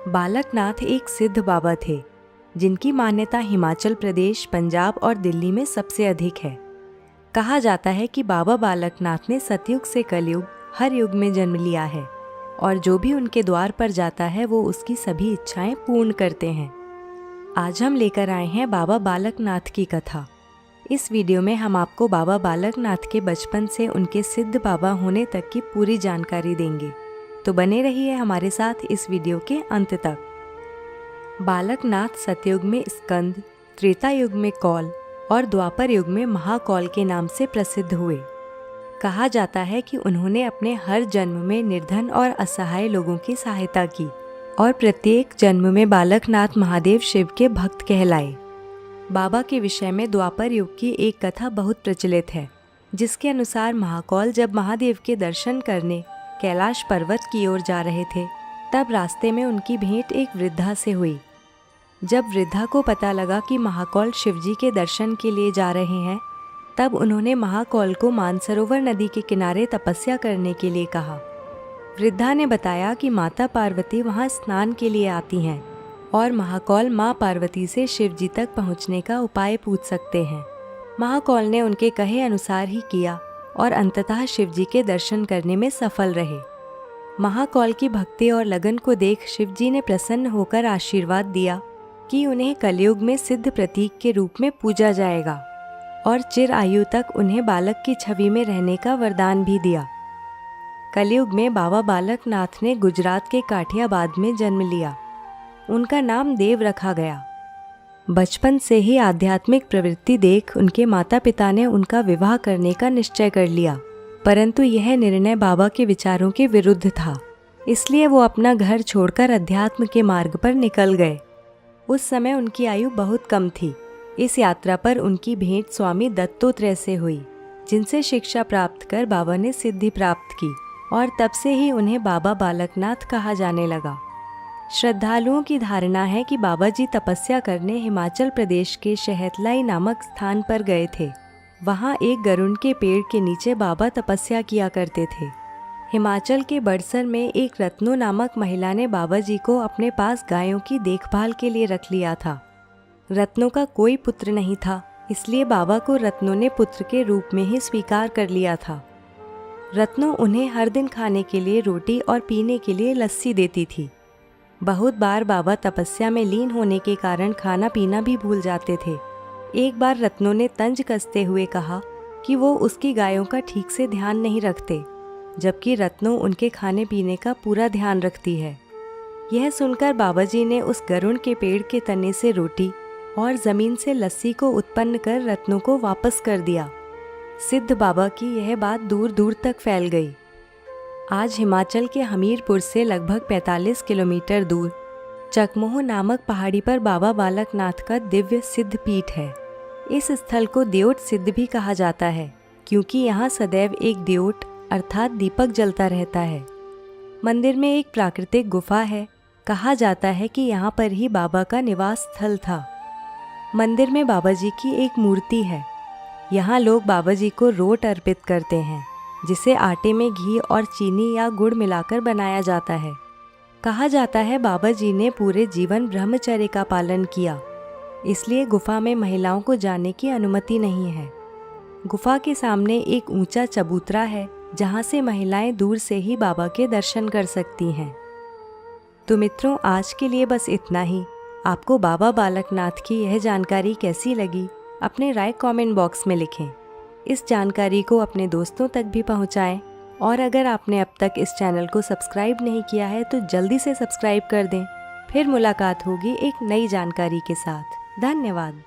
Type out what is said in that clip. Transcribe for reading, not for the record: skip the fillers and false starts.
बालकनाथ एक सिद्ध बाबा थे जिनकी मान्यता हिमाचल प्रदेश, पंजाब और दिल्ली में सबसे अधिक है। कहा जाता है कि बाबा बालकनाथ ने सतयुग से कलयुग हर युग में जन्म लिया है और जो भी उनके द्वार पर जाता है वो उसकी सभी इच्छाएं पूर्ण करते हैं। आज हम लेकर आए हैं बाबा बालकनाथ की कथा। इस वीडियो में हम आपको बाबा बालकनाथ के बचपन से उनके सिद्ध बाबा होने तक की पूरी जानकारी देंगे, तो बने रहिए हमारे साथ इस वीडियो के अंत तक। बालकनाथ सतयुग में स्कंद, त्रेता युग में कौल और द्वापर युग में महाकौल के नाम से प्रसिद्ध हुए। कहा जाता है कि उन्होंने अपने हर जन्म में निर्धन और असहाय लोगों की सहायता की और प्रत्येक जन्म में बालकनाथ महादेव शिव के भक्त कहलाए। बाबा के विषय में द्वापर युग की एक कथा बहुत प्रचलित है, जिसके अनुसार महाकौल जब महादेव के दर्शन करने कैलाश पर्वत की ओर जा रहे थे, तब रास्ते में उनकी भेंट एक वृद्धा से हुई। जब वृद्धा को पता लगा कि महाकौल शिवजी के दर्शन के लिए जा रहे हैं, तब उन्होंने महाकौल को मानसरोवर नदी के किनारे तपस्या करने के लिए कहा। वृद्धा ने बताया कि माता पार्वती वहां स्नान के लिए आती हैं और महाकौल मां पार्वती से शिवजी तक पहुंचने का उपाय पूछ सकते हैं। महाकौल ने उनके कहे अनुसार ही किया और अंततः शिवजी के दर्शन करने में सफल रहे। महाकौल की भक्ति और लगन को देख शिवजी ने प्रसन्न होकर आशीर्वाद दिया कि उन्हें कलयुग में सिद्ध प्रतीक के रूप में पूजा जाएगा और चिर आयु तक उन्हें बालक की छवि में रहने का वरदान भी दिया। कलयुग में बाबा बालकनाथ ने गुजरात के काठियाबाद में जन्म लिया। उनका नाम देव रखा गया। बचपन से ही आध्यात्मिक प्रवृत्ति देख उनके माता पिता ने उनका विवाह करने का निश्चय कर लिया, परंतु यह निर्णय बाबा के विचारों के विरुद्ध था। इसलिए वो अपना घर छोड़कर अध्यात्म के मार्ग पर निकल गए। उस समय उनकी आयु बहुत कम थी। इस यात्रा पर उनकी भेंट स्वामी दत्तोत्रेय से हुई, जिनसे शिक्षा प्राप्त कर बाबा ने सिद्धि प्राप्त की और तब से ही उन्हें बाबा बालकनाथ कहा जाने लगा। श्रद्धालुओं की धारणा है कि बाबा जी तपस्या करने हिमाचल प्रदेश के शहतलाई नामक स्थान पर गए थे। वहाँ एक गरुड़ के पेड़ के नीचे बाबा तपस्या किया करते थे। हिमाचल के बड़सर में एक रत्नो नामक महिला ने बाबा जी को अपने पास गायों की देखभाल के लिए रख लिया था। रत्नो का कोई पुत्र नहीं था, इसलिए बाबा को रत्नो ने पुत्र के रूप में ही स्वीकार कर लिया था। रत्नो उन्हें हर दिन खाने के लिए रोटी और पीने के लिए लस्सी देती थी। बहुत बार बाबा तपस्या में लीन होने के कारण खाना पीना भी भूल जाते थे। एक बार रत्नो ने तंज कसते हुए कहा कि वो उसकी गायों का ठीक से ध्यान नहीं रखते, जबकि रत्नो उनके खाने पीने का पूरा ध्यान रखती है। यह सुनकर बाबा जी ने उस गरुड़ के पेड़ के तने से रोटी और ज़मीन से लस्सी को उत्पन्न कर रत्नो को वापस कर दिया। सिद्ध बाबा की यह बात दूर दूर तक फैल गई। आज हिमाचल के हमीरपुर से लगभग 45 किलोमीटर दूर चकमोह नामक पहाड़ी पर बाबा बालकनाथ का दिव्य सिद्ध पीठ है। इस स्थल को दियोट सिद्ध भी कहा जाता है, क्योंकि यहाँ सदैव एक दियोट अर्थात दीपक जलता रहता है। मंदिर में एक प्राकृतिक गुफा है। कहा जाता है कि यहाँ पर ही बाबा का निवास स्थल था। मंदिर में बाबा जी की एक मूर्ति है। यहाँ लोग बाबा जी को रोट अर्पित करते हैं, जिसे आटे में घी और चीनी या गुड़ मिलाकर बनाया जाता है। कहा जाता है बाबा जी ने पूरे जीवन ब्रह्मचर्य का पालन किया, इसलिए गुफा में महिलाओं को जाने की अनुमति नहीं है। गुफा के सामने एक ऊंचा चबूतरा है, जहां से महिलाएं दूर से ही बाबा के दर्शन कर सकती हैं। तो मित्रों, आज के लिए बस इतना ही। आपको बाबा बालकनाथ की यह जानकारी कैसी लगी, अपने राय कमेंट बॉक्स में लिखें। इस जानकारी को अपने दोस्तों तक भी पहुंचाएं और अगर आपने अब तक इस चैनल को सब्सक्राइब नहीं किया है तो जल्दी से सब्सक्राइब कर दें। फिर मुलाकात होगी एक नई जानकारी के साथ। धन्यवाद।